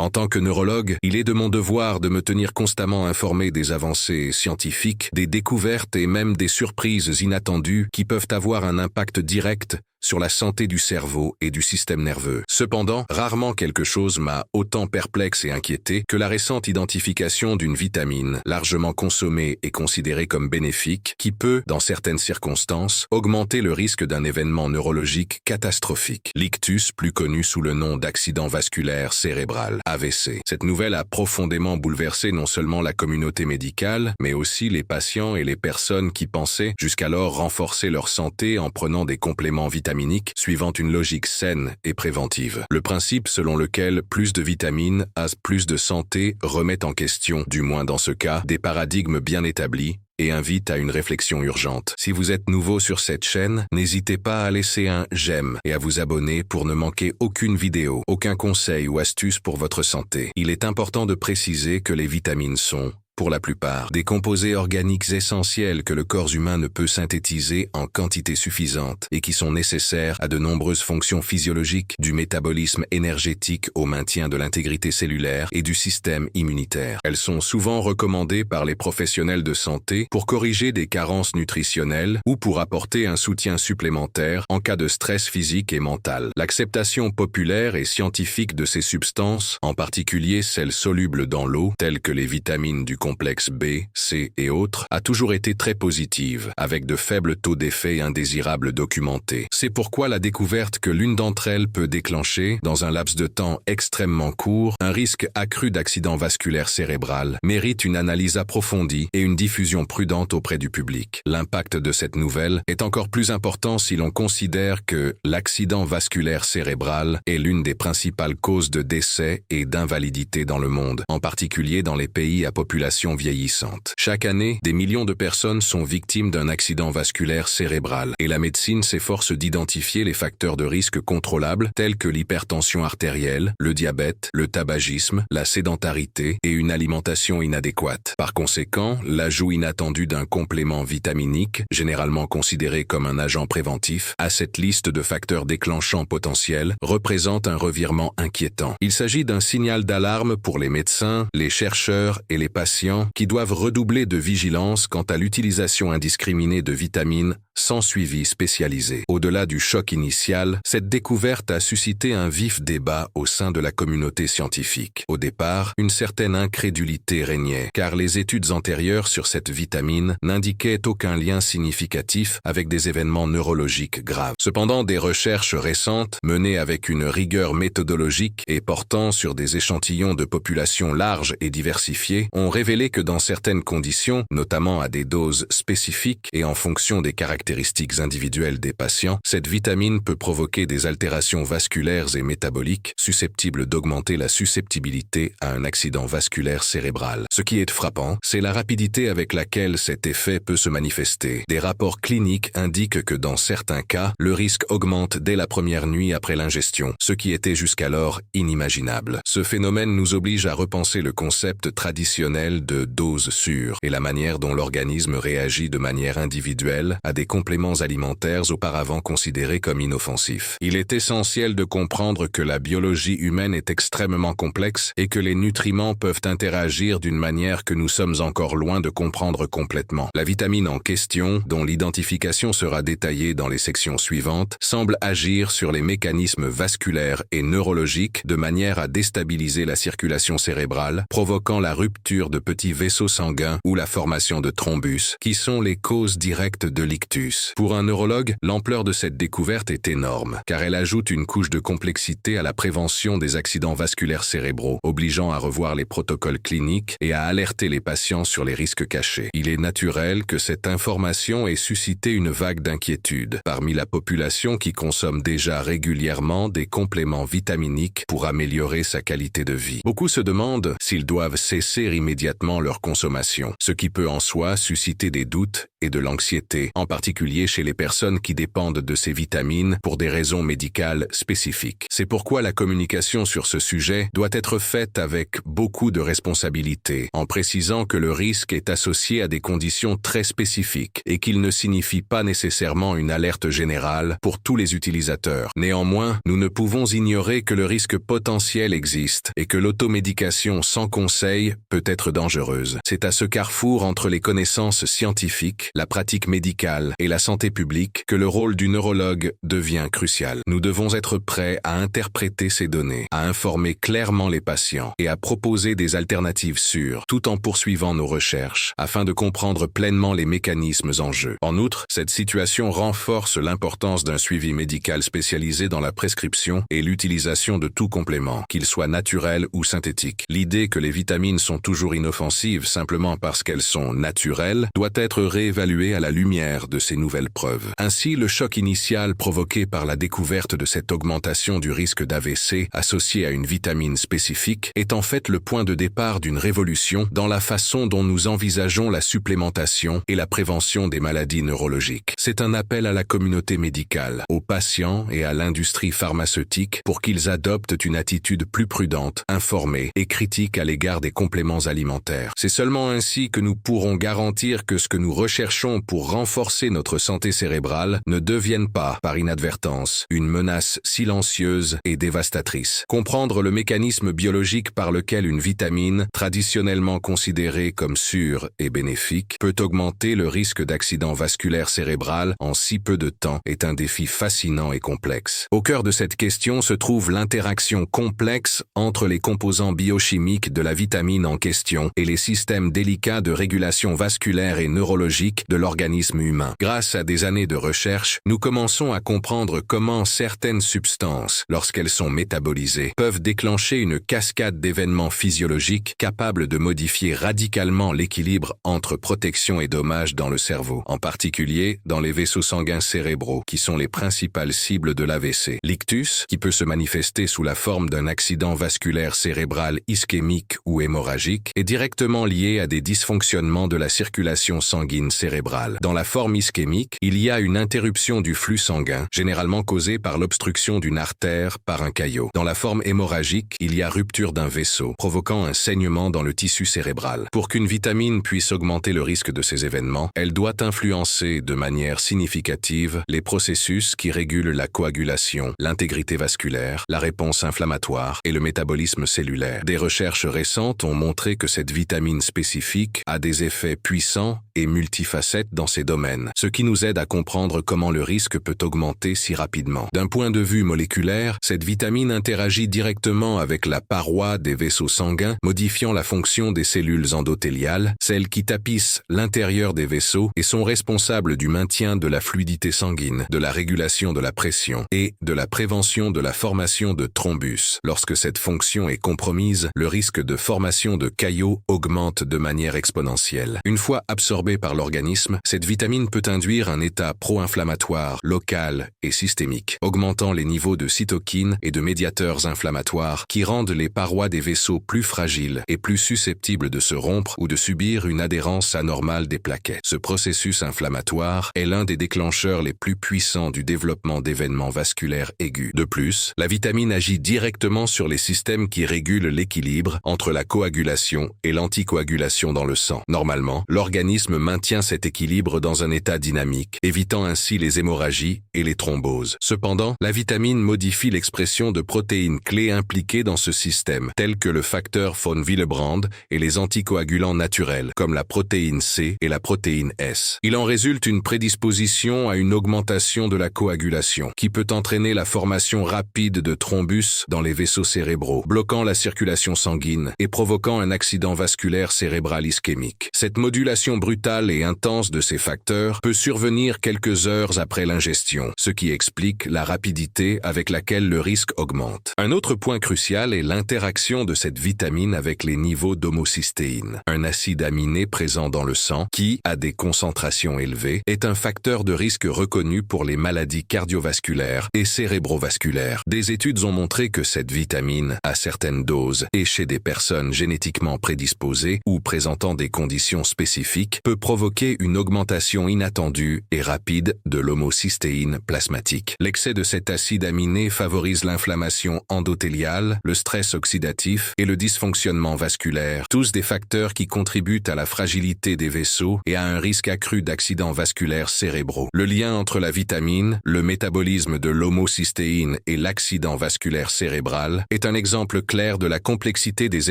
En tant que neurologue, il est de mon devoir de me tenir constamment informé des avancées scientifiques, des découvertes et même des surprises inattendues qui peuvent avoir un impact direct sur la santé du cerveau et du système nerveux. Cependant, rarement quelque chose m'a autant perplexe et inquiété que la récente identification d'une vitamine largement consommée et considérée comme bénéfique qui peut, dans certaines circonstances, augmenter le risque d'un événement neurologique catastrophique. L'ictus, plus connu sous le nom d'accident vasculaire cérébral, AVC. Cette nouvelle a profondément bouleversé non seulement la communauté médicale, mais aussi les patients et les personnes qui pensaient jusqu'alors renforcer leur santé en prenant des compléments vitaminiques suivant une logique saine et préventive. Le principe selon lequel plus de vitamines a plus de santé remet en question, du moins dans ce cas, des paradigmes bien établis et invite à une réflexion urgente. Si vous êtes nouveau sur cette chaîne, n'hésitez pas à laisser un j'aime et à vous abonner pour ne manquer aucune vidéo, aucun conseil ou astuce pour votre santé. Il est important de préciser que les vitamines sont, pour la plupart, des composés organiques essentiels que le corps humain ne peut synthétiser en quantité suffisante et qui sont nécessaires à de nombreuses fonctions physiologiques, du métabolisme énergétique au maintien de l'intégrité cellulaire et du système immunitaire. Elles sont souvent recommandées par les professionnels de santé pour corriger des carences nutritionnelles ou pour apporter un soutien supplémentaire en cas de stress physique et mental. L'acceptation populaire et scientifique de ces substances, en particulier celles solubles dans l'eau, telles que les vitamines du complexe B, C et autres, a toujours été très positive, avec de faibles taux d'effets indésirables documentés. C'est pourquoi la découverte que l'une d'entre elles peut déclencher, dans un laps de temps extrêmement court, un risque accru d'accident vasculaire cérébral, mérite une analyse approfondie et une diffusion prudente auprès du public. L'impact de cette nouvelle est encore plus important si l'on considère que l'accident vasculaire cérébral est l'une des principales causes de décès et d'invalidité dans le monde, en particulier dans les pays à population vieillissante. Chaque année, des millions de personnes sont victimes d'un accident vasculaire cérébral et la médecine s'efforce d'identifier les facteurs de risque contrôlables tels que l'hypertension artérielle, le diabète, le tabagisme, la sédentarité et une alimentation inadéquate. Par conséquent, l'ajout inattendu d'un complément vitaminique, généralement considéré comme un agent préventif, à cette liste de facteurs déclenchants potentiels représente un revirement inquiétant. Il s'agit d'un signal d'alarme pour les médecins, les chercheurs et les patients qui doivent redoubler de vigilance quant à l'utilisation indiscriminée de vitamines sans suivi spécialisé. Au-delà du choc initial, cette découverte a suscité un vif débat au sein de la communauté scientifique. Au départ, une certaine incrédulité régnait, car les études antérieures sur cette vitamine n'indiquaient aucun lien significatif avec des événements neurologiques graves. Cependant, des recherches récentes, menées avec une rigueur méthodologique et portant sur des échantillons de populations larges et diversifiées, ont révélé que dans certaines conditions, notamment à des doses spécifiques et en fonction des caractéristiques individuelles des patients, cette vitamine peut provoquer des altérations vasculaires et métaboliques susceptibles d'augmenter la susceptibilité à un accident vasculaire cérébral. Ce qui est frappant, c'est la rapidité avec laquelle cet effet peut se manifester. Des rapports cliniques indiquent que dans certains cas, le risque augmente dès la première nuit après l'ingestion, ce qui était jusqu'alors inimaginable. Ce phénomène nous oblige à repenser le concept traditionnel de dose sûre et la manière dont l'organisme réagit de manière individuelle à des compléments alimentaires auparavant considérés comme inoffensifs. Il est essentiel de comprendre que la biologie humaine est extrêmement complexe et que les nutriments peuvent interagir d'une manière que nous sommes encore loin de comprendre complètement. La vitamine en question, dont l'identification sera détaillée dans les sections suivantes, semble agir sur les mécanismes vasculaires et neurologiques de manière à déstabiliser la circulation cérébrale, provoquant la rupture de petits vaisseaux sanguins ou la formation de thrombus, qui sont les causes directes de l'ictus. Pour un neurologue, l'ampleur de cette découverte est énorme, car elle ajoute une couche de complexité à la prévention des accidents vasculaires cérébraux, obligeant à revoir les protocoles cliniques et à alerter les patients sur les risques cachés. Il est naturel que cette information ait suscité une vague d'inquiétude parmi la population qui consomme déjà régulièrement des compléments vitaminiques pour améliorer sa qualité de vie. Beaucoup se demandent s'ils doivent cesser immédiatement leur consommation, ce qui peut en soi susciter des doutes et de l'anxiété, en particulier chez les personnes qui dépendent de ces vitamines pour des raisons médicales spécifiques. C'est pourquoi la communication sur ce sujet doit être faite avec beaucoup de responsabilité, en précisant que le risque est associé à des conditions très spécifiques et qu'il ne signifie pas nécessairement une alerte générale pour tous les utilisateurs. Néanmoins, nous ne pouvons ignorer que le risque potentiel existe et que l'automédication sans conseil peut être dangereuse. C'est à ce carrefour entre les connaissances scientifiques, la pratique médicale et la santé publique que le rôle du neurologue devient crucial. Nous devons être prêts à interpréter ces données, à informer clairement les patients et à proposer des alternatives sûres, tout en poursuivant nos recherches, afin de comprendre pleinement les mécanismes en jeu. En outre, cette situation renforce l'importance d'un suivi médical spécialisé dans la prescription et l'utilisation de tout complément, qu'il soit naturel ou synthétique. L'idée que les vitamines sont toujours inoffensives simplement parce qu'elles sont naturelles doit être réévaluée à la lumière de ces nouvelles preuves. Ainsi, le choc initial provoqué par la découverte de cette augmentation du risque d'AVC associée à une vitamine spécifique est en fait le point de départ d'une révolution dans la façon dont nous envisageons la supplémentation et la prévention des maladies neurologiques. C'est un appel à la communauté médicale, aux patients et à l'industrie pharmaceutique pour qu'ils adoptent une attitude plus prudente, informée et critique à l'égard des compléments alimentaires. C'est seulement ainsi que nous pourrons garantir que ce que nous recherchons pour renforcer notre santé cérébrale ne devienne pas, par inadvertance, une menace silencieuse et dévastatrice. Comprendre le mécanisme biologique par lequel une vitamine, traditionnellement considérée comme sûre et bénéfique, peut augmenter le risque d'accident vasculaire cérébral en si peu de temps est un défi fascinant et complexe. Au cœur de cette question se trouve l'interaction complexe entre les composants biochimiques de la vitamine en question et les systèmes délicats de régulation vasculaire et neurologique de l'organisme humain. Grâce à des années de recherche, nous commençons à comprendre comment certaines substances, lorsqu'elles sont métabolisées, peuvent déclencher une cascade d'événements physiologiques capables de modifier radicalement l'équilibre entre protection et dommage dans le cerveau, en particulier dans les vaisseaux sanguins cérébraux, qui sont les principales cibles de l'AVC. L'ictus, qui peut se manifester sous la forme d'un accident vasculaire cérébral ischémique ou hémorragique, est directement lié à des dysfonctionnements de la circulation sanguine cérébrale. Dans la forme ischémique, il y a une interruption du flux sanguin, généralement causée par l'obstruction d'une artère par un caillot. Dans la forme hémorragique, il y a rupture d'un vaisseau, provoquant un saignement dans le tissu cérébral. Pour qu'une vitamine puisse augmenter le risque de ces événements, elle doit influencer de manière significative les processus qui régulent la coagulation, l'intégrité vasculaire, la réponse inflammatoire et le métabolisme cellulaire. Des recherches récentes ont montré que cette vitamine spécifique a des effets puissants et multifacettes dans ces domaines, ce qui nous aide à comprendre comment le risque peut augmenter si rapidement. D'un point de vue moléculaire, cette vitamine interagit directement avec la paroi des vaisseaux sanguins, modifiant la fonction des cellules endothéliales, celles qui tapissent l'intérieur des vaisseaux et sont responsables du maintien de la fluidité sanguine, de la régulation de la pression et de la prévention de la formation de thrombus. Lorsque cette fonction est compromise, le risque de formation de caillots augmente de manière exponentielle. Une fois absorbée par l'organisme, cette vitamine peut induire un état pro-inflammatoire local et systémique, augmentant les niveaux de cytokines et de médiateurs inflammatoires qui rendent les parois des vaisseaux plus fragiles et plus susceptibles de se rompre ou de subir une adhérence anormale des plaquettes. Ce processus inflammatoire est l'un des déclencheurs les plus puissants du développement d'événements vasculaires aigus. De plus, la vitamine agit directement sur les systèmes qui régulent l'équilibre entre la coagulation et l'anticoagulation dans le sang. Normalement, l'organisme maintient cet équilibre dans un état dynamique, évitant ainsi les hémorragies et les thromboses. Cependant, la vitamine modifie l'expression de protéines clés impliquées dans ce système, telles que le facteur von Willebrand et les anticoagulants naturels, comme la protéine C et la protéine S. Il en résulte une prédisposition à une augmentation de la coagulation, qui peut entraîner la formation rapide de thrombus dans les vaisseaux cérébraux, bloquant la circulation sanguine et provoquant un accident vasculaire cérébral ischémique. Cette modulation brutale et intense de ces facteurs peut survenir quelques heures après l'ingestion, ce qui explique la rapidité avec laquelle le risque augmente. Un autre point crucial est l'interaction de cette vitamine avec les niveaux d'homocystéine, un acide aminé présent dans le sang qui, à des concentrations élevées, est un facteur de risque reconnu pour les maladies cardiovasculaires et cérébrovasculaires. Des études ont montré que cette vitamine, à certaines doses et chez des personnes génétiquement prédisposées ou présentant des conditions spécifiques, peut provoquer provoquer une augmentation inattendue et rapide de l'homocystéine plasmatique. L'excès de cet acide aminé favorise l'inflammation endothéliale, le stress oxydatif et le dysfonctionnement vasculaire, tous des facteurs qui contribuent à la fragilité des vaisseaux et à un risque accru d'accidents vasculaires cérébraux. Le lien entre la vitamine, le métabolisme de l'homocystéine et l'accident vasculaire cérébral est un exemple clair de la complexité des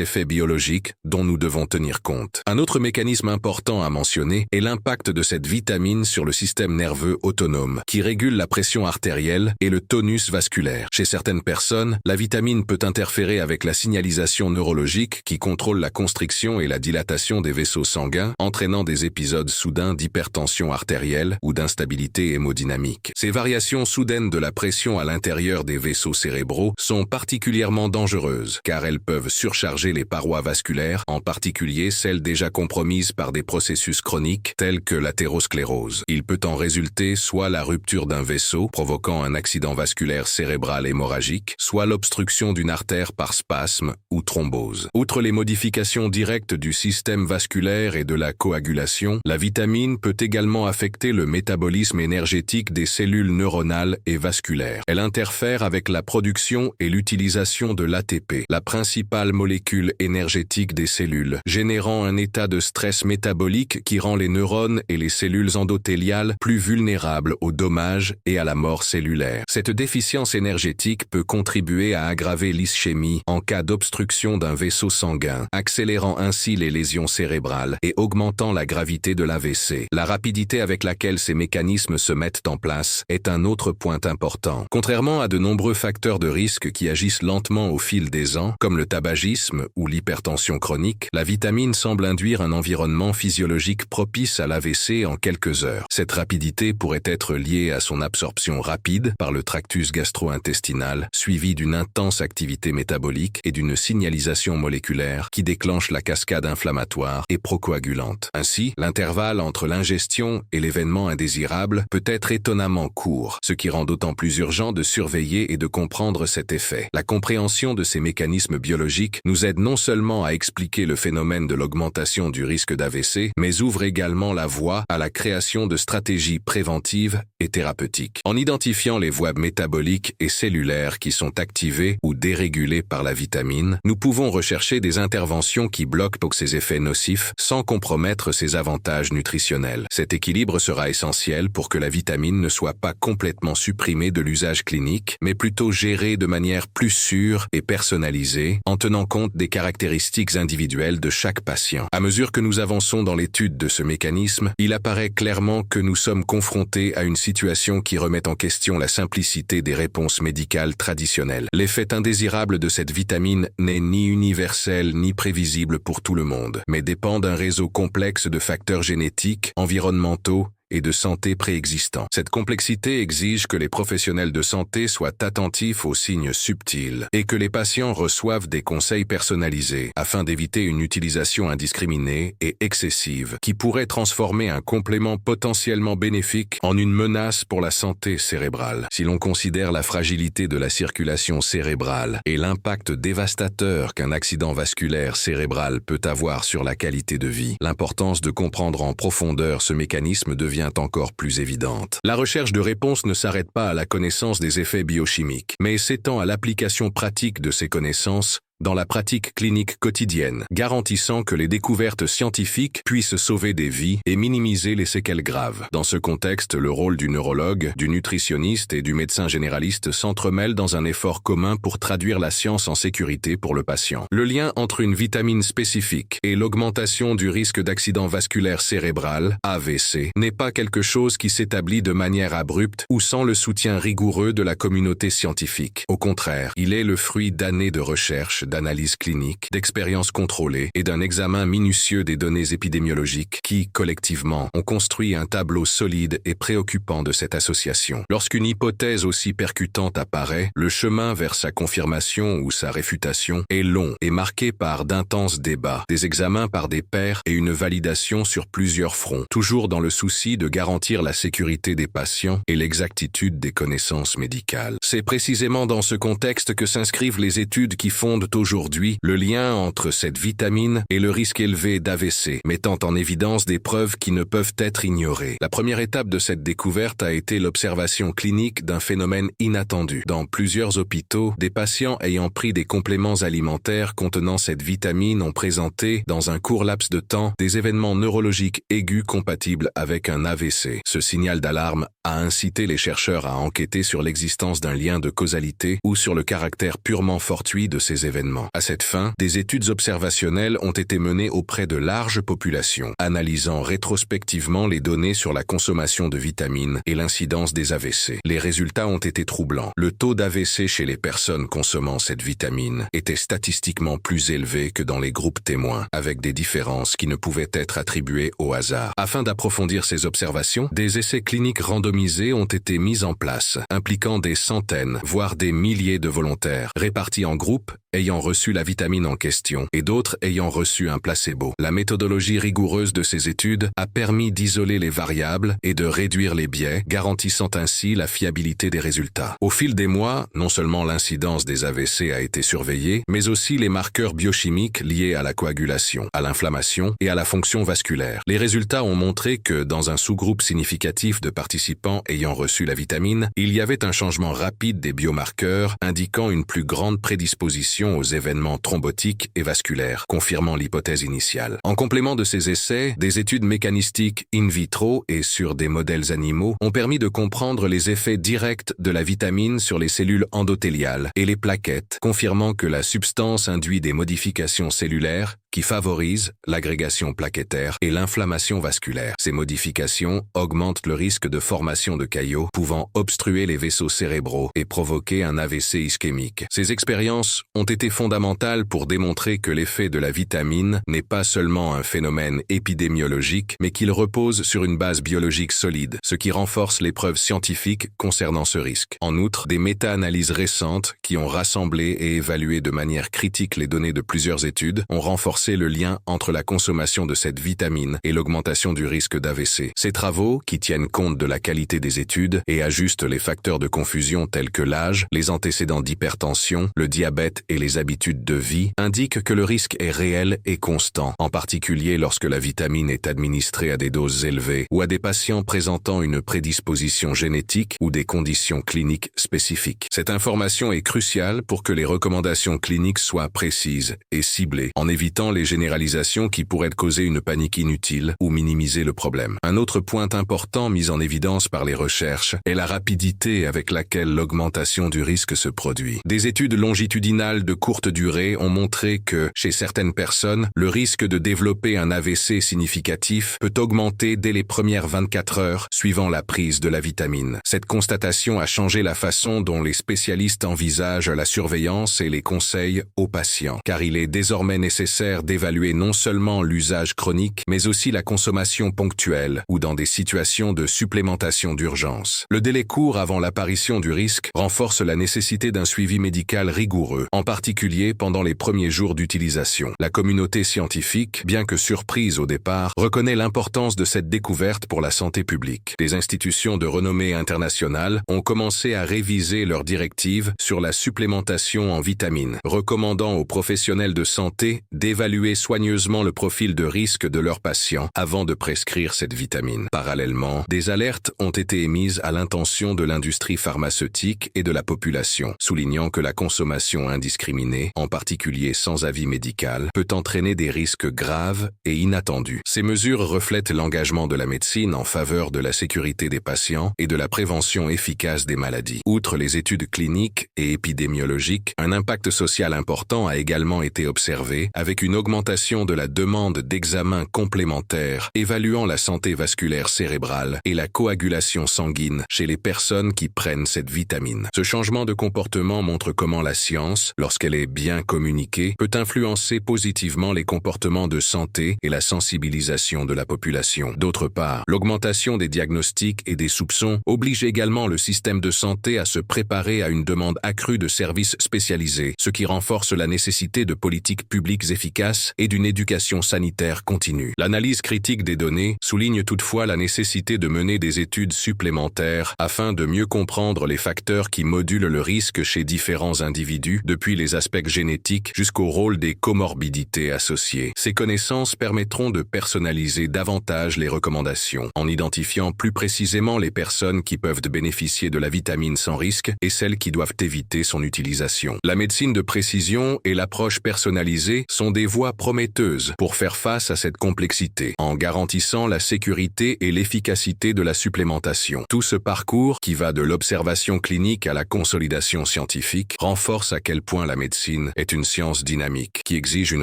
effets biologiques dont nous devons tenir compte. Un autre mécanisme important à mentionner est l'impact de cette vitamine sur le système nerveux autonome, qui régule la pression artérielle et le tonus vasculaire. Chez certaines personnes, la vitamine peut interférer avec la signalisation neurologique qui contrôle la constriction et la dilatation des vaisseaux sanguins, entraînant des épisodes soudains d'hypertension artérielle ou d'instabilité hémodynamique. Ces variations soudaines de la pression à l'intérieur des vaisseaux cérébraux sont particulièrement dangereuses, car elles peuvent surcharger les parois vasculaires, en particulier celles déjà compromises par des processus chroniques tels que l'athérosclérose. Il peut en résulter soit la rupture d'un vaisseau, provoquant un accident vasculaire cérébral hémorragique, soit l'obstruction d'une artère par spasme ou thrombose. Outre les modifications directes du système vasculaire et de la coagulation, la vitamine peut également affecter le métabolisme énergétique des cellules neuronales et vasculaires. Elle interfère avec la production et l'utilisation de l'ATP, la principale molécule énergétique des cellules, générant un état de stress métabolique qui rend les neurones et les cellules endothéliales plus vulnérables aux dommages et à la mort cellulaire. Cette déficience énergétique peut contribuer à aggraver l'ischémie en cas d'obstruction d'un vaisseau sanguin, accélérant ainsi les lésions cérébrales et augmentant la gravité de l'AVC. La rapidité avec laquelle ces mécanismes se mettent en place est un autre point important. Contrairement à de nombreux facteurs de risque qui agissent lentement au fil des ans, comme le tabagisme ou l'hypertension chronique, la vitamine semble induire un environnement physiologique propice à l'AVC en quelques heures. Cette rapidité pourrait être liée à son absorption rapide par le tractus gastro-intestinal, suivie d'une intense activité métabolique et d'une signalisation moléculaire qui déclenche la cascade inflammatoire et procoagulante. Ainsi, l'intervalle entre l'ingestion et l'événement indésirable peut être étonnamment court, ce qui rend d'autant plus urgent de surveiller et de comprendre cet effet. La compréhension de ces mécanismes biologiques nous aide non seulement à expliquer le phénomène de l'augmentation du risque d'AVC, mais ouvre également la voie à la création de stratégies préventives et thérapeutiques. En identifiant les voies métaboliques et cellulaires qui sont activées ou dérégulées par la vitamine, nous pouvons rechercher des interventions qui bloquent ces effets nocifs sans compromettre ses avantages nutritionnels. Cet équilibre sera essentiel pour que la vitamine ne soit pas complètement supprimée de l'usage clinique, mais plutôt gérée de manière plus sûre et personnalisée, en tenant compte des caractéristiques individuelles de chaque patient. À mesure que nous avançons dans l'étude de ce mécanisme, il apparaît clairement que nous sommes confrontés à une situation qui remet en question la simplicité des réponses médicales traditionnelles. L'effet indésirable de cette vitamine n'est ni universel ni prévisible pour tout le monde, mais dépend d'un réseau complexe de facteurs génétiques, environnementaux et de santé préexistants. Cette complexité exige que les professionnels de santé soient attentifs aux signes subtils et que les patients reçoivent des conseils personnalisés afin d'éviter une utilisation indiscriminée et excessive qui pourrait transformer un complément potentiellement bénéfique en une menace pour la santé cérébrale. Si l'on considère la fragilité de la circulation cérébrale et l'impact dévastateur qu'un accident vasculaire cérébral peut avoir sur la qualité de vie, l'importance de comprendre en profondeur ce mécanisme devient encore plus évidente. La recherche de réponses ne s'arrête pas à la connaissance des effets biochimiques, mais s'étend à l'application pratique de ces connaissances dans la pratique clinique quotidienne, garantissant que les découvertes scientifiques puissent sauver des vies et minimiser les séquelles graves. Dans ce contexte, le rôle du neurologue, du nutritionniste et du médecin généraliste s'entremêlent dans un effort commun pour traduire la science en sécurité pour le patient. Le lien entre une vitamine spécifique et l'augmentation du risque d'accident vasculaire cérébral, AVC, n'est pas quelque chose qui s'établit de manière abrupte ou sans le soutien rigoureux de la communauté scientifique. Au contraire, il est le fruit d'années de recherche, d'analyse clinique, d'expériences contrôlées et d'un examen minutieux des données épidémiologiques qui, collectivement, ont construit un tableau solide et préoccupant de cette association. Lorsqu'une hypothèse aussi percutante apparaît, le chemin vers sa confirmation ou sa réfutation est long et marqué par d'intenses débats, des examens par des pairs et une validation sur plusieurs fronts, toujours dans le souci de garantir la sécurité des patients et l'exactitude des connaissances médicales. C'est précisément dans ce contexte que s'inscrivent les études qui fondent aujourd'hui le lien entre cette vitamine et le risque élevé d'AVC, mettant en évidence des preuves qui ne peuvent être ignorées. La première étape de cette découverte a été l'observation clinique d'un phénomène inattendu. Dans plusieurs hôpitaux, des patients ayant pris des compléments alimentaires contenant cette vitamine ont présenté, dans un court laps de temps, des événements neurologiques aigus compatibles avec un AVC. Ce signal d'alarme a incité les chercheurs à enquêter sur l'existence d'un lien de causalité ou sur le caractère purement fortuit de ces événements. À cette fin, des études observationnelles ont été menées auprès de larges populations, analysant rétrospectivement les données sur la consommation de vitamines et l'incidence des AVC. Les résultats ont été troublants. Le taux d'AVC chez les personnes consommant cette vitamine était statistiquement plus élevé que dans les groupes témoins, avec des différences qui ne pouvaient être attribuées au hasard. Afin d'approfondir ces observations, des essais cliniques randomisés ont été mis en place, impliquant des centaines, voire des milliers de volontaires, répartis en groupes ayant reçu la vitamine en question et d'autres ayant reçu un placebo. La méthodologie rigoureuse de ces études a permis d'isoler les variables et de réduire les biais, garantissant ainsi la fiabilité des résultats. Au fil des mois, non seulement l'incidence des AVC a été surveillée, mais aussi les marqueurs biochimiques liés à la coagulation, à l'inflammation et à la fonction vasculaire. Les résultats ont montré que, dans un sous-groupe significatif de participants ayant reçu la vitamine, il y avait un changement rapide des biomarqueurs, indiquant une plus grande prédisposition aux événements thrombotiques et vasculaires, confirmant l'hypothèse initiale. En complément de ces essais, des études mécanistiques in vitro et sur des modèles animaux ont permis de comprendre les effets directs de la vitamine sur les cellules endothéliales et les plaquettes, confirmant que la substance induit des modifications cellulaires qui favorisent l'agrégation plaquettaire et l'inflammation vasculaire. Ces modifications augmentent le risque de formation de caillots pouvant obstruer les vaisseaux cérébraux et provoquer un AVC ischémique. Ces expériences ont été fondamentales pour démontrer que l'effet de la vitamine n'est pas seulement un phénomène épidémiologique, mais qu'il repose sur une base biologique solide, ce qui renforce les preuves scientifiques concernant ce risque. En outre, des méta-analyses récentes qui ont rassemblé et évalué de manière critique les données de plusieurs études ont renforcé le lien entre la consommation de cette vitamine et l'augmentation du risque d'AVC. Ces travaux, qui tiennent compte de la qualité des études et ajustent les facteurs de confusion tels que l'âge, les antécédents d'hypertension, le diabète et les habitudes de vie, indiquent que le risque est réel et constant, en particulier lorsque la vitamine est administrée à des doses élevées ou à des patients présentant une prédisposition génétique ou des conditions cliniques spécifiques. Cette information est cruciale pour que les recommandations cliniques soient précises et ciblées, en évitant les généralisations qui pourraient causer une panique inutile ou minimiser le problème. Un autre point important mis en évidence par les recherches est la rapidité avec laquelle l'augmentation du risque se produit. Des études longitudinales de courte durée ont montré que, chez certaines personnes, le risque de développer un AVC significatif peut augmenter dès les premières 24 heures suivant la prise de la vitamine. Cette constatation a changé la façon dont les spécialistes envisagent la surveillance et les conseils aux patients, car il est désormais nécessaire d'évaluer non seulement l'usage chronique, mais aussi la consommation ponctuelle ou dans des situations de supplémentation d'urgence. Le délai court avant l'apparition du risque renforce la nécessité d'un suivi médical rigoureux, en particulier pendant les premiers jours d'utilisation. La communauté scientifique, bien que surprise au départ, reconnaît l'importance de cette découverte pour la santé publique. Des institutions de renommée internationale ont commencé à réviser leurs directives sur la supplémentation en vitamines, recommandant aux professionnels de santé d'évaluer soigneusement le profil de risque de leurs patients avant de prescrire cette vitamine. Parallèlement, des alertes ont été émises à l'intention de l'industrie pharmaceutique et de la population, soulignant que la consommation indiscriminée, en particulier sans avis médical, peut entraîner des risques graves et inattendus. Ces mesures reflètent l'engagement de la médecine en faveur de la sécurité des patients et de la prévention efficace des maladies. Outre les études cliniques et épidémiologiques, un impact social important a également été observé, avec une augmentation de la demande d'examens complémentaires évaluant la santé vasculaire cérébrale et la coagulation sanguine chez les personnes qui prennent cette vitamine. Ce changement de comportement montre comment la science, lorsqu'elle est bien communiquée, peut influencer positivement les comportements de santé et la sensibilisation de la population. D'autre part, l'augmentation des diagnostics et des soupçons oblige également le système de santé à se préparer à une demande accrue de services spécialisés, ce qui renforce la nécessité de politiques publiques efficaces efficace et d'une éducation sanitaire continue. L'analyse critique des données souligne toutefois la nécessité de mener des études supplémentaires afin de mieux comprendre les facteurs qui modulent le risque chez différents individus, depuis les aspects génétiques jusqu'au rôle des comorbidités associées. Ces connaissances permettront de personnaliser davantage les recommandations, en identifiant plus précisément les personnes qui peuvent bénéficier de la vitamine sans risque et celles qui doivent éviter son utilisation. La médecine de précision et l'approche personnalisée sont des voies prometteuses pour faire face à cette complexité, en garantissant la sécurité et l'efficacité de la supplémentation. Tout ce parcours, qui va de l'observation clinique à la consolidation scientifique, renforce à quel point la médecine est une science dynamique, qui exige une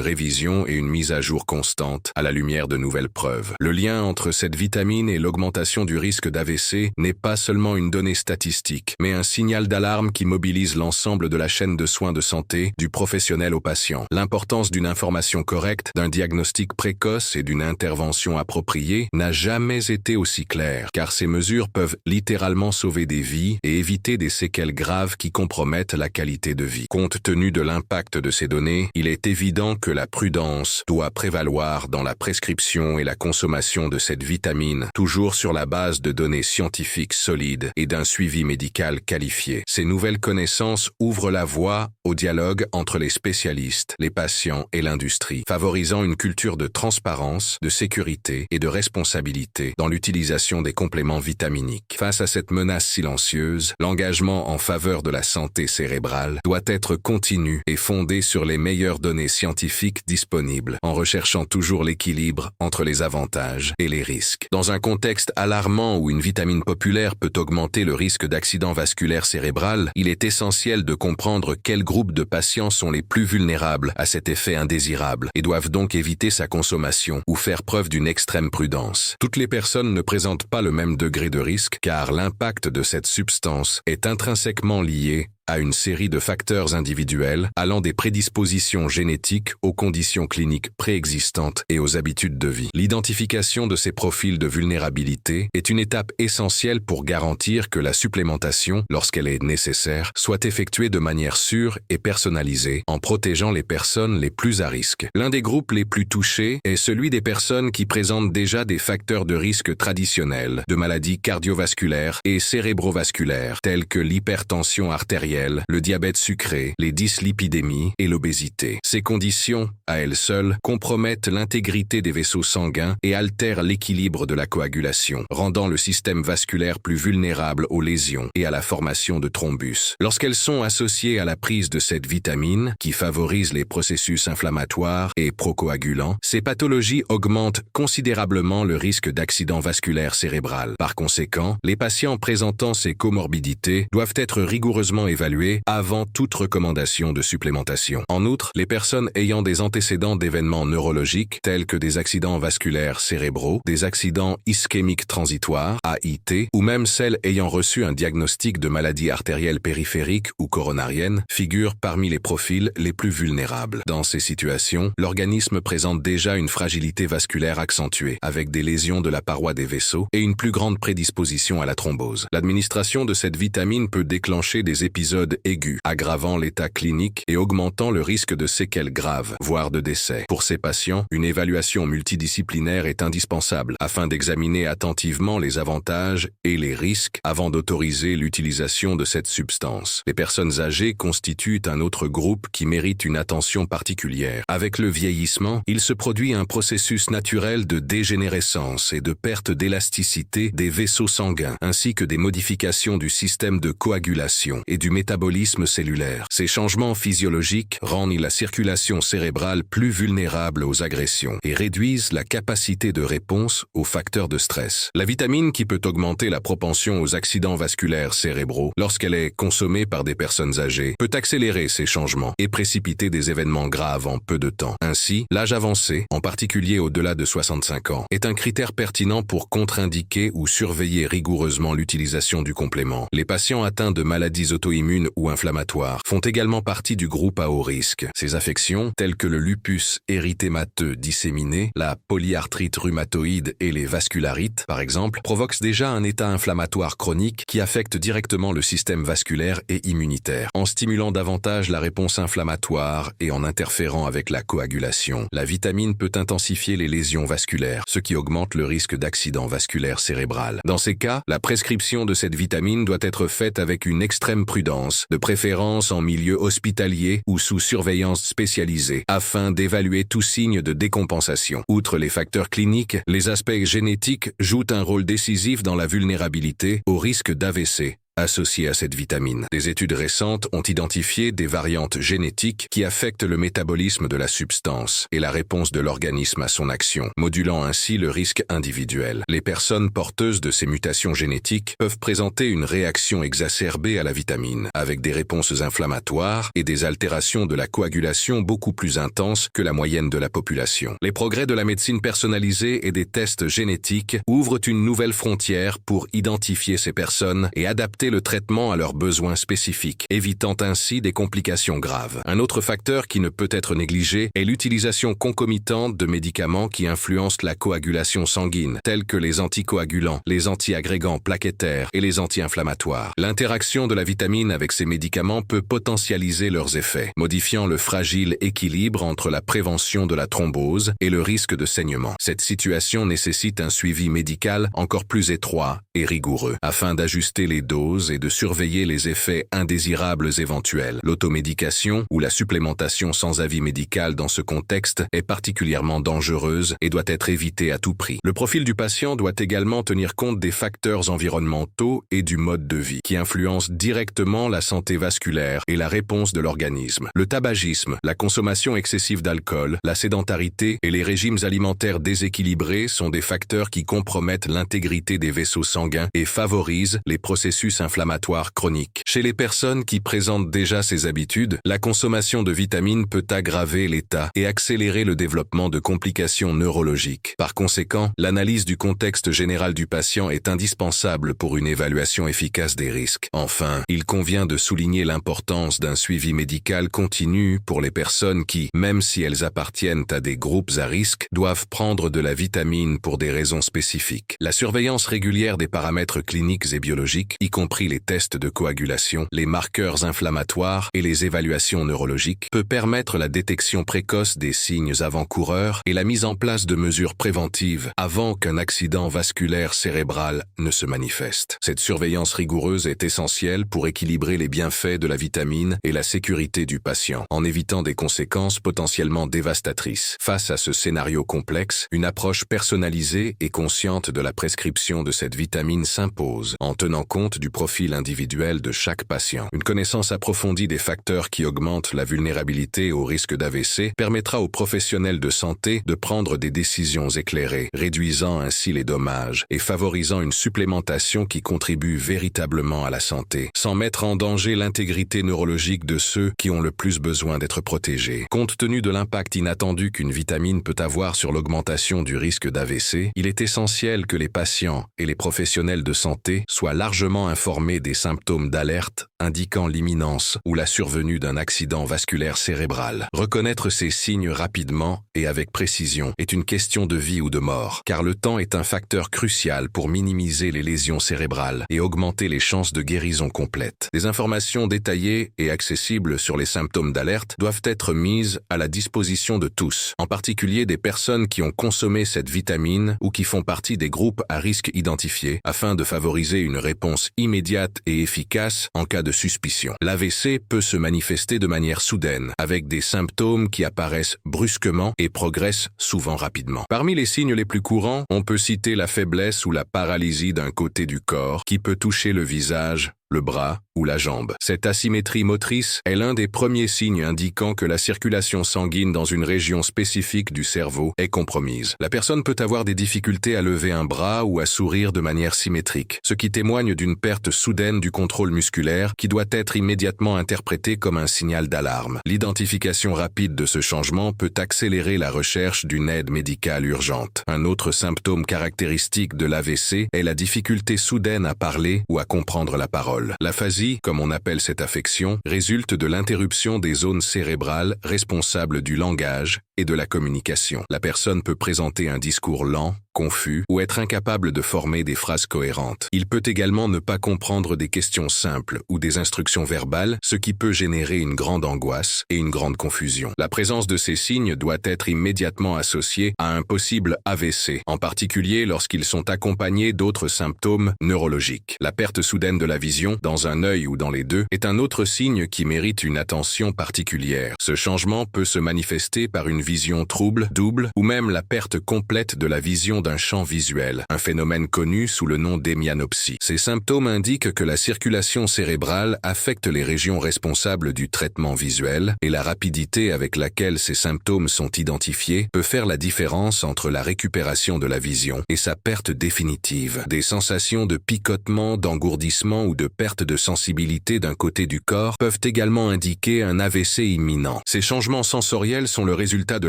révision et une mise à jour constante à la lumière de nouvelles preuves. Le lien entre cette vitamine et l'augmentation du risque d'AVC n'est pas seulement une donnée statistique, mais un signal d'alarme qui mobilise l'ensemble de la chaîne de soins de santé, du professionnel au patient. L'importance d'une information correcte, d'un diagnostic précoce et d'une intervention appropriée n'a jamais été aussi claire, car ces mesures peuvent littéralement sauver des vies et éviter des séquelles graves qui compromettent la qualité de vie. Compte tenu de l'impact de ces données, il est évident que la prudence doit prévaloir dans la prescription et la consommation de cette vitamine, toujours sur la base de données scientifiques solides et d'un suivi médical qualifié. Ces nouvelles connaissances ouvrent la voie au dialogue entre les spécialistes, les patients et l'industrie, favorisant une culture de transparence, de sécurité et de responsabilité dans l'utilisation des compléments vitaminiques. Face à cette menace silencieuse, l'engagement en faveur de la santé cérébrale doit être continu et fondé sur les meilleures données scientifiques disponibles, en recherchant toujours l'équilibre entre les avantages et les risques. Dans un contexte alarmant où une vitamine populaire peut augmenter le risque d'accident vasculaire cérébral, il est essentiel de comprendre quels groupes de patients sont les plus vulnérables à cet effet indésirable et doivent donc éviter sa consommation ou faire preuve d'une extrême prudence. Toutes les personnes ne présentent pas le même degré de risque, car l'impact de cette substance est intrinsèquement lié à une série de facteurs individuels allant des prédispositions génétiques aux conditions cliniques préexistantes et aux habitudes de vie. L'identification de ces profils de vulnérabilité est une étape essentielle pour garantir que la supplémentation, lorsqu'elle est nécessaire, soit effectuée de manière sûre et personnalisée, en protégeant les personnes les plus à risque. L'un des groupes les plus touchés est celui des personnes qui présentent déjà des facteurs de risque traditionnels de maladies cardiovasculaires et cérébrovasculaires, tels que l'hypertension artérielle, le diabète sucré, les dyslipidémies et l'obésité. Ces conditions, à elles seules, compromettent l'intégrité des vaisseaux sanguins et altèrent l'équilibre de la coagulation, rendant le système vasculaire plus vulnérable aux lésions et à la formation de thrombus. Lorsqu'elles sont associées à la prise de cette vitamine, qui favorise les processus inflammatoires et procoagulants, ces pathologies augmentent considérablement le risque d'accident vasculaire cérébral. Par conséquent, les patients présentant ces comorbidités doivent être rigoureusement évalués avant toute recommandation de supplémentation. En outre, les personnes ayant des antécédents d'événements neurologiques tels que des accidents vasculaires cérébraux, des accidents ischémiques transitoires, AIT, ou même celles ayant reçu un diagnostic de maladie artérielle périphérique ou coronarienne figurent parmi les profils les plus vulnérables. Dans ces situations, l'organisme présente déjà une fragilité vasculaire accentuée, avec des lésions de la paroi des vaisseaux et une plus grande prédisposition à la thrombose. L'administration de cette vitamine peut déclencher des épisodes aigus, aggravant l'état clinique et augmentant le risque de séquelles graves, voire de décès. Pour ces patients, une évaluation multidisciplinaire est indispensable afin d'examiner attentivement les avantages et les risques avant d'autoriser l'utilisation de cette substance. Les personnes âgées constituent un autre groupe qui mérite une attention particulière. Avec le vieillissement, il se produit un processus naturel de dégénérescence et de perte d'élasticité des vaisseaux sanguins, ainsi que des modifications du système de coagulation et du métabolisme cellulaire. Ces changements physiologiques rendent la circulation cérébrale plus vulnérable aux agressions et réduisent la capacité de réponse aux facteurs de stress. La vitamine, qui peut augmenter la propension aux accidents vasculaires cérébraux lorsqu'elle est consommée par des personnes âgées, peut accélérer ces changements et précipiter des événements graves en peu de temps. Ainsi, l'âge avancé, en particulier au-delà de 65 ans, est un critère pertinent pour contre-indiquer ou surveiller rigoureusement l'utilisation du complément. Les patients atteints de maladies auto-immunes auto-immunes ou inflammatoires, font également partie du groupe à haut risque. Ces affections, telles que le lupus érythémateux disséminé, la polyarthrite rhumatoïde et les vascularites, par exemple, provoquent déjà un état inflammatoire chronique qui affecte directement le système vasculaire et immunitaire. En stimulant davantage la réponse inflammatoire et en interférant avec la coagulation, la vitamine peut intensifier les lésions vasculaires, ce qui augmente le risque d'accident vasculaire cérébral. Dans ces cas, la prescription de cette vitamine doit être faite avec une extrême prudence, de préférence en milieu hospitalier ou sous surveillance spécialisée, afin d'évaluer tout signe de décompensation. Outre les facteurs cliniques, les aspects génétiques jouent un rôle décisif dans la vulnérabilité au risque d'AVC associés à cette vitamine. Des études récentes ont identifié des variantes génétiques qui affectent le métabolisme de la substance et la réponse de l'organisme à son action, modulant ainsi le risque individuel. Les personnes porteuses de ces mutations génétiques peuvent présenter une réaction exacerbée à la vitamine, avec des réponses inflammatoires et des altérations de la coagulation beaucoup plus intenses que la moyenne de la population. Les progrès de la médecine personnalisée et des tests génétiques ouvrent une nouvelle frontière pour identifier ces personnes et adapter le traitement à leurs besoins spécifiques, évitant ainsi des complications graves. Un autre facteur qui ne peut être négligé est l'utilisation concomitante de médicaments qui influencent la coagulation sanguine, tels que les anticoagulants, les antiagrégants plaquettaires et les anti-inflammatoires. L'interaction de la vitamine avec ces médicaments peut potentialiser leurs effets, modifiant le fragile équilibre entre la prévention de la thrombose et le risque de saignement. Cette situation nécessite un suivi médical encore plus étroit et rigoureux, afin d'ajuster les doses et de surveiller les effets indésirables éventuels. L'automédication ou la supplémentation sans avis médical dans ce contexte est particulièrement dangereuse et doit être évitée à tout prix. Le profil du patient doit également tenir compte des facteurs environnementaux et du mode de vie qui influencent directement la santé vasculaire et la réponse de l'organisme. Le tabagisme, la consommation excessive d'alcool, la sédentarité et les régimes alimentaires déséquilibrés sont des facteurs qui compromettent l'intégrité des vaisseaux sanguins et favorisent les processus inflammatoires chroniques. Chez les personnes qui présentent déjà ces habitudes, la consommation de vitamines peut aggraver l'état et accélérer le développement de complications neurologiques. Par conséquent, l'analyse du contexte général du patient est indispensable pour une évaluation efficace des risques. Enfin, il convient de souligner l'importance d'un suivi médical continu pour les personnes qui, même si elles appartiennent à des groupes à risque, doivent prendre de la vitamine pour des raisons spécifiques. La surveillance régulière des paramètres cliniques et biologiques, y compris les tests de coagulation, les marqueurs inflammatoires et les évaluations neurologiques, peut permettre la détection précoce des signes avant-coureurs et la mise en place de mesures préventives avant qu'un accident vasculaire cérébral ne se manifeste. Cette surveillance rigoureuse est essentielle pour équilibrer les bienfaits de la vitamine et la sécurité du patient, en évitant des conséquences potentiellement dévastatrices. Face à ce scénario complexe, une approche personnalisée et consciente de la prescription de cette vitamine s'impose, en tenant compte du profil individuel de chaque patient. Une connaissance approfondie des facteurs qui augmentent la vulnérabilité au risque d'AVC permettra aux professionnels de santé de prendre des décisions éclairées, réduisant ainsi les dommages et favorisant une supplémentation qui contribue véritablement à la santé, sans mettre en danger l'intégrité neurologique de ceux qui ont le plus besoin d'être protégés. Compte tenu de l'impact inattendu qu'une vitamine peut avoir sur l'augmentation du risque d'AVC, il est essentiel que les patients et les professionnels de santé soient largement informés des symptômes d'alerte indiquant l'imminence ou la survenue d'un accident vasculaire cérébral. Reconnaître ces signes rapidement et avec précision est une question de vie ou de mort, car le temps est un facteur crucial pour minimiser les lésions cérébrales et augmenter les chances de guérison complète. Des informations détaillées et accessibles sur les symptômes d'alerte doivent être mises à la disposition de tous, en particulier des personnes qui ont consommé cette vitamine ou qui font partie des groupes à risque identifiés, afin de favoriser une réponse immédiate et efficace en cas de suspicion. L'AVC peut se manifester de manière soudaine, avec des symptômes qui apparaissent brusquement et progressent souvent rapidement. Parmi les signes les plus courants, on peut citer la faiblesse ou la paralysie d'un côté du corps qui peut toucher le visage, le bras ou la jambe. Cette asymétrie motrice est l'un des premiers signes indiquant que la circulation sanguine dans une région spécifique du cerveau est compromise. La personne peut avoir des difficultés à lever un bras ou à sourire de manière symétrique, ce qui témoigne d'une perte soudaine du contrôle musculaire qui doit être immédiatement interprétée comme un signal d'alarme. L'identification rapide de ce changement peut accélérer la recherche d'une aide médicale urgente. Un autre symptôme caractéristique de l'AVC est la difficulté soudaine à parler ou à comprendre la parole. parole. L'aphasie, comme on appelle cette affection, résulte de l'interruption des zones cérébrales responsables du langage et de la communication. La personne peut présenter un discours lent, confus ou être incapable de former des phrases cohérentes. Il peut également ne pas comprendre des questions simples ou des instructions verbales, ce qui peut générer une grande angoisse et une grande confusion. La présence de ces signes doit être immédiatement associée à un possible AVC, en particulier lorsqu'ils sont accompagnés d'autres symptômes neurologiques. La perte soudaine de la vision, dans un œil ou dans les deux, est un autre signe qui mérite une attention particulière. Ce changement peut se manifester par une vision trouble, double, ou même la perte complète de la vision d'un champ visuel, un phénomène connu sous le nom d'hémianopsie. Ces symptômes indiquent que la circulation cérébrale affecte les régions responsables du traitement visuel et la rapidité avec laquelle ces symptômes sont identifiés peut faire la différence entre la récupération de la vision et sa perte définitive. Des sensations de picotement, d'engourdissement ou de perte de sensibilité d'un côté du corps peuvent également indiquer un AVC imminent. Ces changements sensoriels sont le résultat de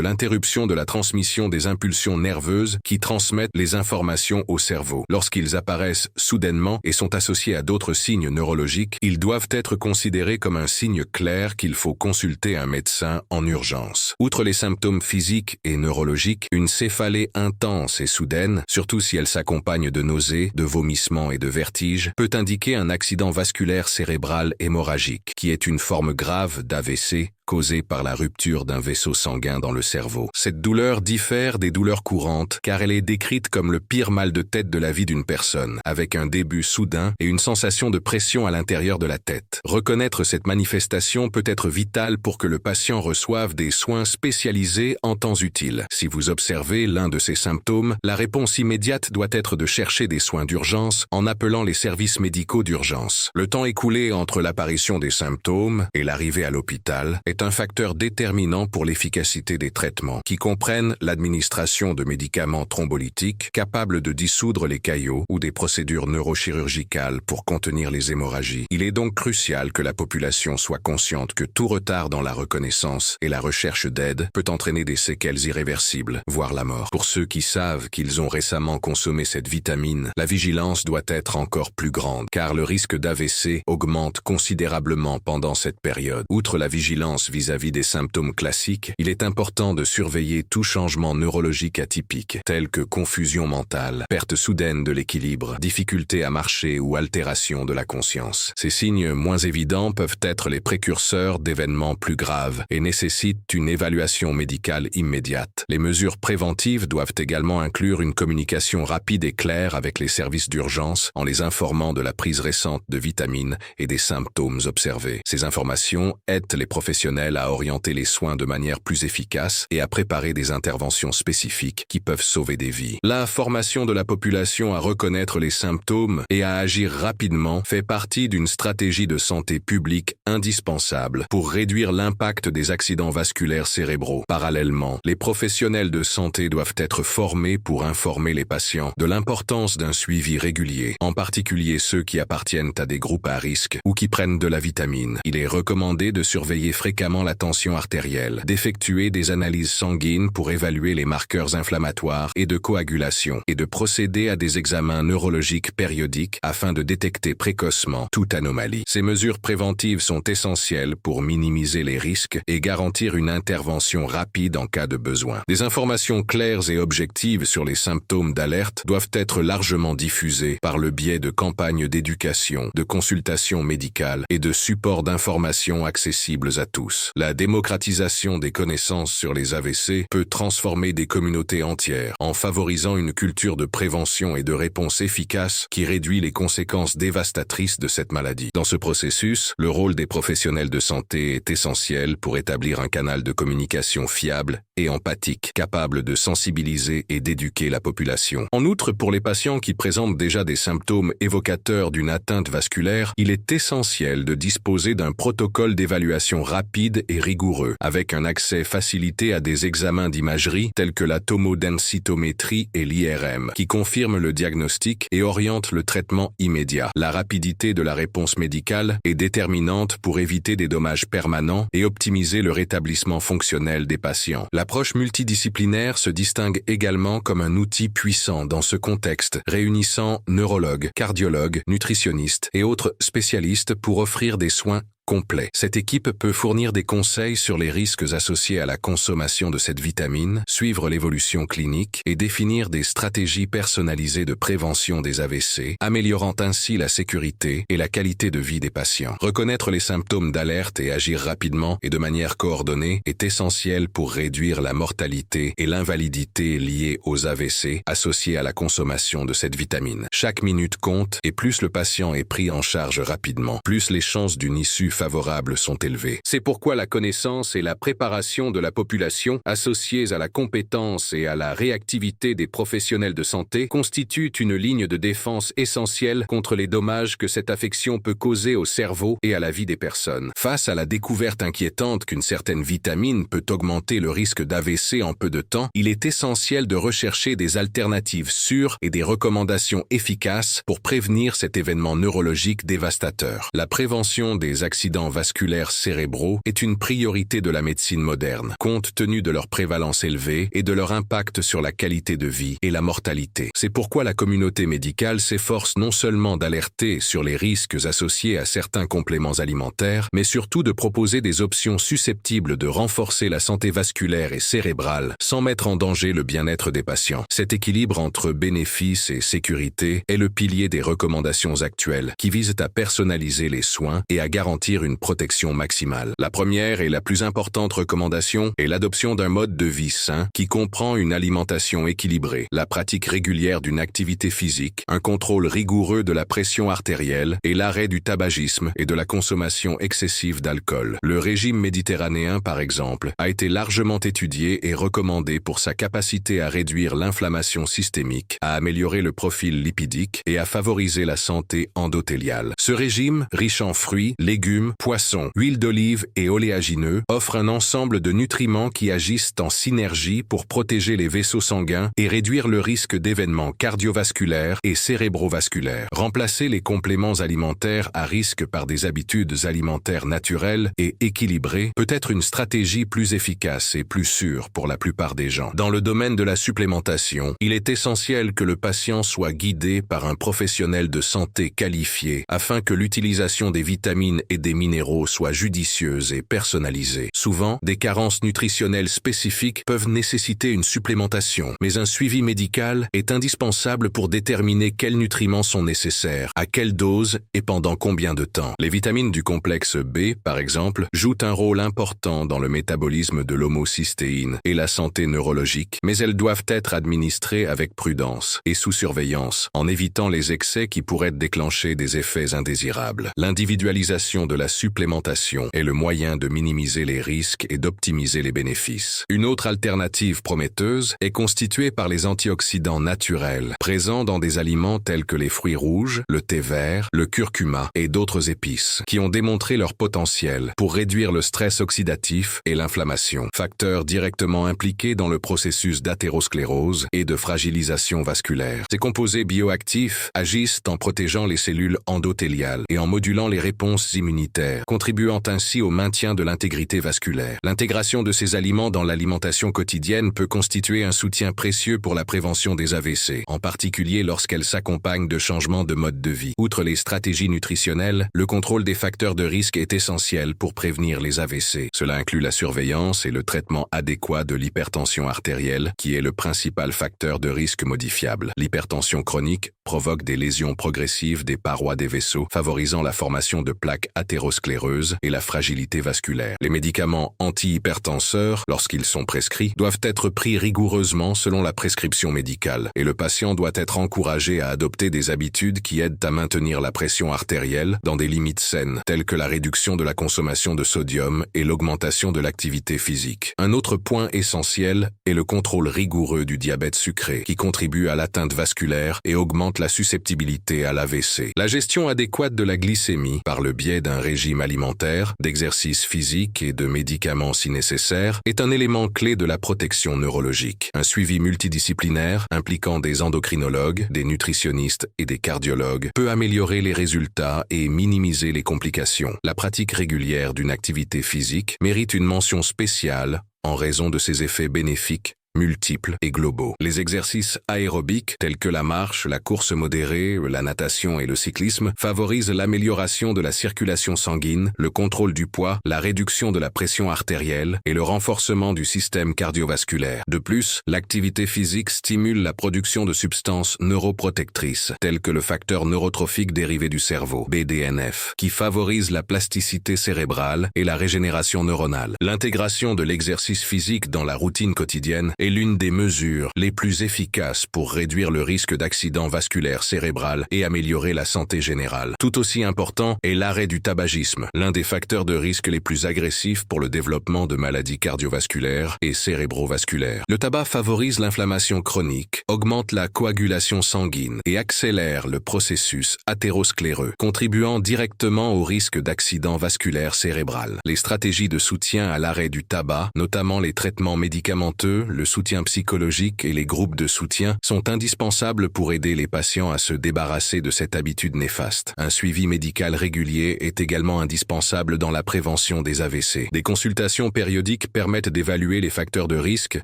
l'interruption de la transmission des impulsions nerveuses qui transmettent les informations au cerveau. Lorsqu'ils apparaissent soudainement et sont associés à d'autres signes neurologiques, ils doivent être considérés comme un signe clair qu'il faut consulter un médecin en urgence. Outre les symptômes physiques et neurologiques, une céphalée intense et soudaine, surtout si elle s'accompagne de nausées, de vomissements et de vertiges, peut indiquer un accident vasculaire cérébral hémorragique, qui est une forme grave d'AVC causée par la rupture d'un vaisseau sanguin dans le cerveau. Cette douleur diffère des douleurs courantes car elle est décrite comme le pire mal de tête de la vie d'une personne, avec un début soudain et une sensation de pression à l'intérieur de la tête. Reconnaître cette manifestation peut être vital pour que le patient reçoive des soins spécialisés en temps utile. Si vous observez l'un de ces symptômes, la réponse immédiate doit être de chercher des soins d'urgence en appelant les services médicaux d'urgence. Le temps écoulé entre l'apparition des symptômes et l'arrivée à l'hôpital est un facteur déterminant pour l'efficacité des traitements, qui comprennent l'administration de médicaments thrombolytiques capables de dissoudre les caillots ou des procédures neurochirurgicales pour contenir les hémorragies. Il est donc crucial que la population soit consciente que tout retard dans la reconnaissance et la recherche d'aide peut entraîner des séquelles irréversibles, voire la mort. Pour ceux qui savent qu'ils ont récemment consommé cette vitamine, la vigilance doit être encore plus grande, car le risque d'AVC augmente considérablement pendant cette période. Outre la vigilance vis-à-vis des symptômes classiques, il est important de surveiller tout changement neurologique atypique, tel que confusion mentale, perte soudaine de l'équilibre, difficulté à marcher ou altération de la conscience. Ces signes moins évidents peuvent être les précurseurs d'événements plus graves et nécessitent une évaluation médicale immédiate. Les mesures préventives doivent également inclure une communication rapide et claire avec les services d'urgence en les informant de la prise récente de vitamines et des symptômes observés. Ces informations aident les professionnels à orienter les soins de manière plus efficace et à préparer des interventions spécifiques qui peuvent sauver des vies. La formation de la population à reconnaître les symptômes et à agir rapidement fait partie d'une stratégie de santé publique indispensable pour réduire l'impact des accidents vasculaires cérébraux. Parallèlement, les professionnels de santé doivent être formés pour informer les patients de l'importance d'un suivi régulier, en particulier ceux qui appartiennent à des groupes à risque ou qui prennent de la vitamine. Il est recommandé de surveiller fréquemment la tension artérielle, d'effectuer des analyses sanguines pour évaluer les marqueurs inflammatoires et de coagulation, et de procéder à des examens neurologiques périodiques afin de détecter précocement toute anomalie. Ces mesures préventives sont essentielles pour minimiser les risques et garantir une intervention rapide en cas de besoin. Des informations claires et objectives sur les symptômes d'alerte doivent être largement diffusées par le biais de campagnes d'éducation, de consultations médicales et de supports d'information accessibles à tous. La démocratisation des connaissances sur les AVC peut transformer des communautés entières en favorisant une culture de prévention et de réponse efficace qui réduit les conséquences dévastatrices de cette maladie. Dans ce processus, le rôle des professionnels de santé est essentiel pour établir un canal de communication fiable et empathique, capable de sensibiliser et d'éduquer la population. En outre, pour les patients qui présentent déjà des symptômes évocateurs d'une atteinte vasculaire, il est essentiel de disposer d'un protocole d'évaluation rapide rapide et rigoureux, avec un accès facilité à des examens d'imagerie tels que la tomodensitométrie et l'IRM, qui confirment le diagnostic et orientent le traitement immédiat. La rapidité de la réponse médicale est déterminante pour éviter des dommages permanents et optimiser le rétablissement fonctionnel des patients. L'approche multidisciplinaire se distingue également comme un outil puissant dans ce contexte, réunissant neurologues, cardiologues, nutritionnistes et autres spécialistes pour offrir des soins complet. Cette équipe peut fournir des conseils sur les risques associés à la consommation de cette vitamine, suivre l'évolution clinique et définir des stratégies personnalisées de prévention des AVC, améliorant ainsi la sécurité et la qualité de vie des patients. Reconnaître les symptômes d'alerte et agir rapidement et de manière coordonnée est essentiel pour réduire la mortalité et l'invalidité liées aux AVC associées à la consommation de cette vitamine. Chaque minute compte et plus le patient est pris en charge rapidement, plus les chances d'une issue favorables sont élevées. C'est pourquoi la connaissance et la préparation de la population associées à la compétence et à la réactivité des professionnels de santé constituent une ligne de défense essentielle contre les dommages que cette affection peut causer au cerveau et à la vie des personnes. Face à la découverte inquiétante qu'une certaine vitamine peut augmenter le risque d'AVC en peu de temps, il est essentiel de rechercher des alternatives sûres et des recommandations efficaces pour prévenir cet événement neurologique dévastateur. La prévention des accidents vasculaires cérébraux est une priorité de la médecine moderne, compte tenu de leur prévalence élevée et de leur impact sur la qualité de vie et la mortalité. C'est pourquoi la communauté médicale s'efforce non seulement d'alerter sur les risques associés à certains compléments alimentaires, mais surtout de proposer des options susceptibles de renforcer la santé vasculaire et cérébrale sans mettre en danger le bien-être des patients. Cet équilibre entre bénéfices et sécurité est le pilier des recommandations actuelles qui visent à personnaliser les soins et à garantir une protection maximale. La première et la plus importante recommandation est l'adoption d'un mode de vie sain qui comprend une alimentation équilibrée, la pratique régulière d'une activité physique, un contrôle rigoureux de la pression artérielle et l'arrêt du tabagisme et de la consommation excessive d'alcool. Le régime méditerranéen, par exemple, a été largement étudié et recommandé pour sa capacité à réduire l'inflammation systémique, à améliorer le profil lipidique et à favoriser la santé endothéliale. Ce régime, riche en fruits, légumes, poissons, huile d'olive et oléagineux, offre un ensemble de nutriments qui agissent en synergie pour protéger les vaisseaux sanguins et réduire le risque d'événements cardiovasculaires et cérébrovasculaires. Remplacer les compléments alimentaires à risque par des habitudes alimentaires naturelles et équilibrées peut être une stratégie plus efficace et plus sûre pour la plupart des gens. Dans le domaine de la supplémentation, il est essentiel que le patient soit guidé par un professionnel de santé qualifié afin que l'utilisation des vitamines et des minéraux soit judicieuse et personnalisée. Souvent, des carences nutritionnelles spécifiques peuvent nécessiter une supplémentation, mais un suivi médical est indispensable pour déterminer quels nutriments sont nécessaires, à quelle dose et pendant combien de temps. Les vitamines du complexe B, par exemple, jouent un rôle important dans le métabolisme de l'homocystéine et la santé neurologique, mais elles doivent être administrées avec prudence et sous surveillance, en évitant les excès qui pourraient déclencher des effets indésirables. L'individualisation de la supplémentation est le moyen de minimiser les risques et d'optimiser les bénéfices. Une autre alternative prometteuse est constituée par les antioxydants naturels, présents dans des aliments tels que les fruits rouges, le thé vert, le curcuma et d'autres épices, qui ont démontré leur potentiel pour réduire le stress oxydatif et l'inflammation, facteurs directement impliqués dans le processus d'athérosclérose et de fragilisation vasculaire. Ces composés bioactifs agissent en protégeant les cellules endothéliales et en modulant les réponses immunitaires, contribuant ainsi au maintien de l'intégrité vasculaire. L'intégration de ces aliments dans l'alimentation quotidienne peut constituer un soutien précieux pour la prévention des AVC, en particulier lorsqu'elle s'accompagne de changements de mode de vie. Outre les stratégies nutritionnelles, le contrôle des facteurs de risque est essentiel pour prévenir les AVC. Cela inclut la surveillance et le traitement adéquat de l'hypertension artérielle, qui est le principal facteur de risque modifiable. L'hypertension chronique provoque des lésions progressives des parois des vaisseaux, favorisant la formation de plaques athéroscléreuses et la fragilité vasculaire. Les médicaments antihypertenseurs, lorsqu'ils sont prescrits, doivent être pris rigoureusement selon la prescription médicale, et le patient doit être encouragé à adopter des habitudes qui aident à maintenir la pression artérielle dans des limites saines, telles que la réduction de la consommation de sodium et l'augmentation de l'activité physique. Un autre point essentiel est le contrôle rigoureux du diabète sucré, qui contribue à l'atteinte vasculaire et augmente la susceptibilité à l'AVC. La gestion adéquate de la glycémie, par le biais d'un régime alimentaire, d'exercice physique et de médicaments si nécessaire, est un élément clé de la protection neurologique. Un suivi multidisciplinaire, impliquant des endocrinologues, des nutritionnistes et des cardiologues, peut améliorer les résultats et minimiser les complications. La pratique régulière d'une activité physique mérite une mention spéciale en raison de ses effets bénéfiques multiples et globaux. Les exercices aérobiques tels que la marche, la course modérée, la natation et le cyclisme favorisent l'amélioration de la circulation sanguine, le contrôle du poids, la réduction de la pression artérielle et le renforcement du système cardiovasculaire. De plus, l'activité physique stimule la production de substances neuroprotectrices telles que le facteur neurotrophique dérivé du cerveau, BDNF, qui favorise la plasticité cérébrale et la régénération neuronale. L'intégration de l'exercice physique dans la routine quotidienne est l'une des mesures les plus efficaces pour réduire le risque d'accident vasculaire cérébral et améliorer la santé générale. Tout aussi important est l'arrêt du tabagisme, l'un des facteurs de risque les plus agressifs pour le développement de maladies cardiovasculaires et cérébrovasculaires. Le tabac favorise l'inflammation chronique, augmente la coagulation sanguine et accélère le processus athéroscléreux, contribuant directement au risque d'accident vasculaire cérébral. Les stratégies de soutien à l'arrêt du tabac, notamment les traitements médicamenteux, le soutien psychologique et les groupes de soutien sont indispensables pour aider les patients à se débarrasser de cette habitude néfaste. Un suivi médical régulier est également indispensable dans la prévention des AVC. Des consultations périodiques permettent d'évaluer les facteurs de risque,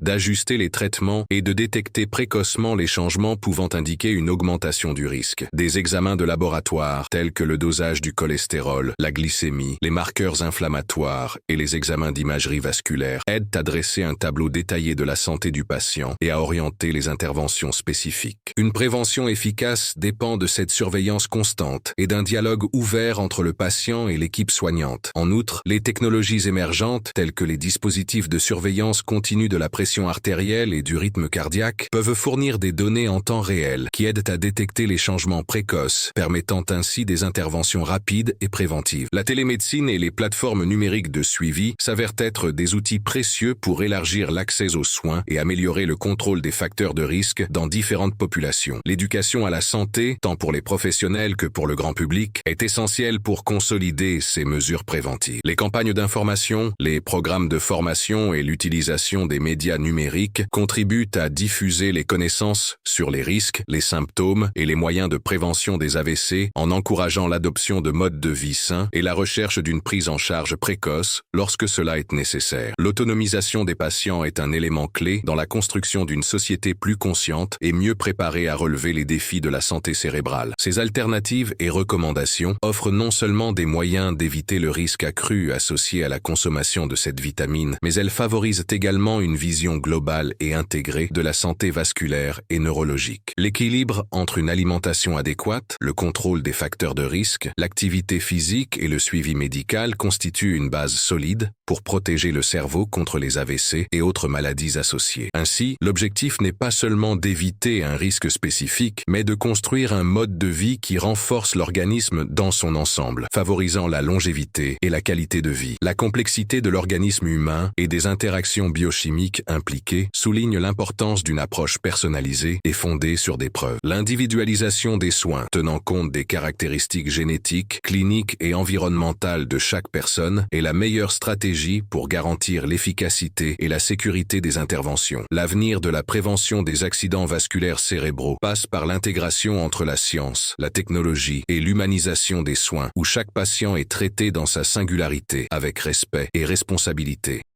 d'ajuster les traitements et de détecter précocement les changements pouvant indiquer une augmentation du risque. Des examens de laboratoire tels que le dosage du cholestérol, la glycémie, les marqueurs inflammatoires et les examens d'imagerie vasculaire aident à dresser un tableau détaillé de la santé du patient et à orienter les interventions spécifiques. Une prévention efficace dépend de cette surveillance constante et d'un dialogue ouvert entre le patient et l'équipe soignante. En outre, les technologies émergentes, telles que les dispositifs de surveillance continue de la pression artérielle et du rythme cardiaque, peuvent fournir des données en temps réel qui aident à détecter les changements précoces, permettant ainsi des interventions rapides et préventives. La télémédecine et les plateformes numériques de suivi s'avèrent être des outils précieux pour élargir l'accès aux soins et améliorer le contrôle des facteurs de risque dans différentes populations. L'éducation à la santé, tant pour les professionnels que pour le grand public, est essentielle pour consolider ces mesures préventives. Les campagnes d'information, les programmes de formation et l'utilisation des médias numériques contribuent à diffuser les connaissances sur les risques, les symptômes et les moyens de prévention des AVC en encourageant l'adoption de modes de vie sains et la recherche d'une prise en charge précoce lorsque cela est nécessaire. L'autonomisation des patients est un élément clé dans la construction d'une société plus consciente et mieux préparée à relever les défis de la santé cérébrale. Ces alternatives et recommandations offrent non seulement des moyens d'éviter le risque accru associé à la consommation de cette vitamine, mais elles favorisent également une vision globale et intégrée de la santé vasculaire et neurologique. L'équilibre entre une alimentation adéquate, le contrôle des facteurs de risque, l'activité physique et le suivi médical constituent une base solide pour protéger le cerveau contre les AVC et autres maladies associées. Ainsi, l'objectif n'est pas seulement d'éviter un risque spécifique, mais de construire un mode de vie qui renforce l'organisme dans son ensemble, favorisant la longévité et la qualité de vie. La complexité de l'organisme humain et des interactions biochimiques impliquées souligne l'importance d'une approche personnalisée et fondée sur des preuves. L'individualisation des soins, tenant compte des caractéristiques génétiques, cliniques et environnementales de chaque personne, est la meilleure stratégie pour garantir l'efficacité et la sécurité des interventions. L'avenir de la prévention des accidents vasculaires cérébraux passe par l'intégration entre la science, la technologie et l'humanisation des soins, où chaque patient est traité dans sa singularité, avec respect et responsabilité.